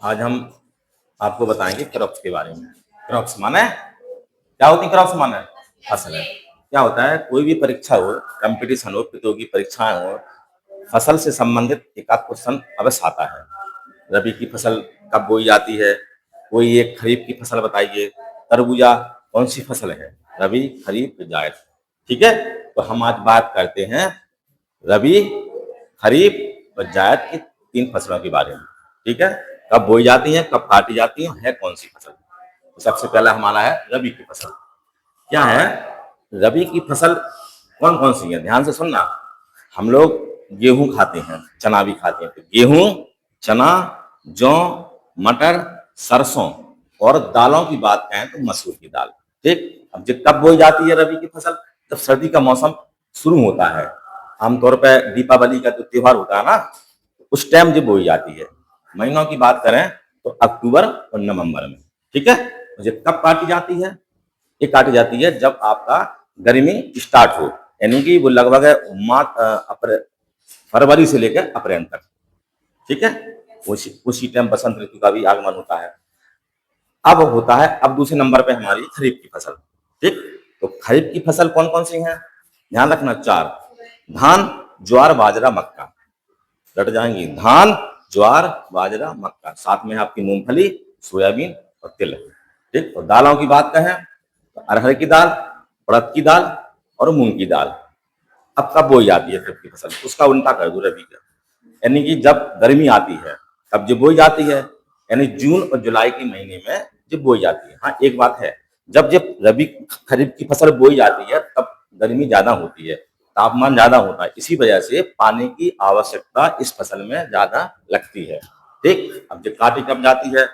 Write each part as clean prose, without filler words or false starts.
आज हम आपको बताएंगे क्रॉप्स के बारे में। क्रॉप्स माने क्या होती है? क्रॉप्स माने फसल है। क्या होता है? कोई भी परीक्षा हो, कंपटीशन हो, प्रतियोगी परीक्षाएं हो, फसल से संबंधित एक आध क्वेश्चन अवश्य आता है। रबी की फसल कब बोई जाती है? कोई एक खरीफ की फसल बताइए। तरबूजा कौन सी फसल है? रबी, खरीफ, जायद। ठीक है, तो हम आज बात करते हैं रबी, खरीफ और जायद की तीन फसलों के बारे में। ठीक है, कब बोई जाती है, कब काटी जाती है कौन सी फसल? तो सबसे पहला हमारा है रबी की फसल। क्या है रबी की फसल? कौन कौन सी है? ध्यान से सुनना। हम लोग गेहूं खाते हैं, चना भी खाते हैं। तो गेहूं, चना, जौ, मटर, सरसों और दालों की बात करें तो मसूर की दाल। ठीक, अब जब कब बोई जाती है रबी की फसल? जब सर्दी का मौसम शुरू होता है। आमतौर पर दीपावली का जो त्योहार होता है ना, उस टाइम जब बोई जाती है। महीनों की बात करें तो अक्टूबर और नवंबर में। ठीक है, जब कब काटी जाती है? ये काटी जाती है जब आपका गर्मी स्टार्ट हो, यानी कि वो लगभग मार्च फरवरी से लेकर अप्रैल तक। ठीक है, उसी टाइम बसंत ऋतु का भी आगमन होता है। अब होता है, अब दूसरे नंबर पे हमारी खरीफ की फसल। ठीक, तो खरीफ की फसल कौन कौन सी है? ध्यान रखना, चार। धान, ज्वार, बाजरा, मक्का। रट जाएंगी। धान, ज्वार, बाजरा, मक्का, साथ में आपकी मूंगफली, सोयाबीन और तिल। ठीक, और दालों की बात कहें तो अरहर की दाल, उड़द की दाल और मूंग की दाल। अब कब बोई जाती है खरीफ की फसल? उसका उल्टा कर दो, रबी का। यानी कि जब गर्मी आती है तब जब बोई जाती है, यानी जून और जुलाई के महीने में जब बोई जाती है। हाँ, एक बात है, जब जब रबी खरीफ की फसल बोई जाती है तब गर्मी ज्यादा होती है, तापमान ज्यादा होता है, इसी वजह से पानी की आवश्यकता इस फसल में ज्यादा लगती है। ठीक, अब जब काटी कब जाती है?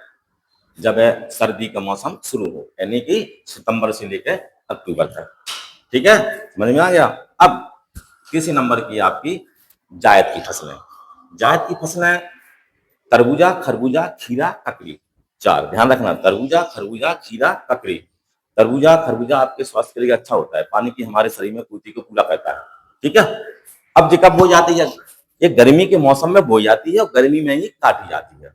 जब है सर्दी का मौसम शुरू हो, यानी कि सितंबर से लेकर अक्टूबर तक। ठीक है, समझ में आ गया? अब किसी नंबर की आपकी जायद की फसलें। जायद की फसलें तरबूजा, खरबूजा, खीरा, ककड़ी। चार, ध्यान रखना, तरबूजा, खरबूजा, खीरा, ककड़ी। तरबूजा, खरबूजा आपके स्वास्थ्य के लिए अच्छा होता है, पानी की हमारे शरीर में पूर्ति को पूरा करता है। ठीक है, अब ये कब बोई जाती है? ये गर्मी के मौसम में बोई जाती है और गर्मी में ही काटी जाती है।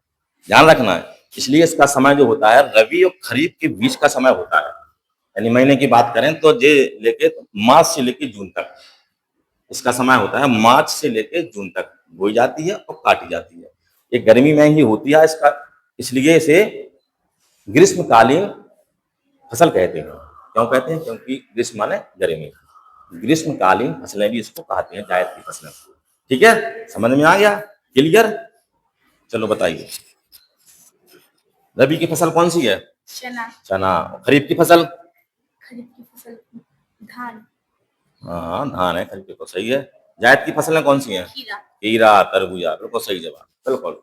ध्यान रखना है, इसलिए इसका समय जो होता है रबी और खरीफ के बीच का समय होता है। यानी महीने की बात करें तो ये लेके मार्च से लेके जून तक इसका समय होता है। मार्च से लेके जून तक बोई जाती है और काटी जाती है। ये गर्मी में ही होती है इसका, इसलिए इसे ग्रीष्मकालीन फसल कहते हैं। क्यों कहते हैं? क्योंकि ग्रीष्म माने गर्मी। ग्रीष्मकालीन फसलें भी इसको कहते हैं, जायद की फसलें। ठीक है, समझ में आ गया? क्लियर? चलो बताइए, रबी की फसल कौन सी है? चना। चना। खरीफ की फसल? खरीफ की फसल धान। हाँ, धान है खरीफ की, तो सही है। जायद की फसलें कौन सी हैं? खीरा। हीरा, तरबूजा, बिल्कुल सही जवाब, बिल्कुल।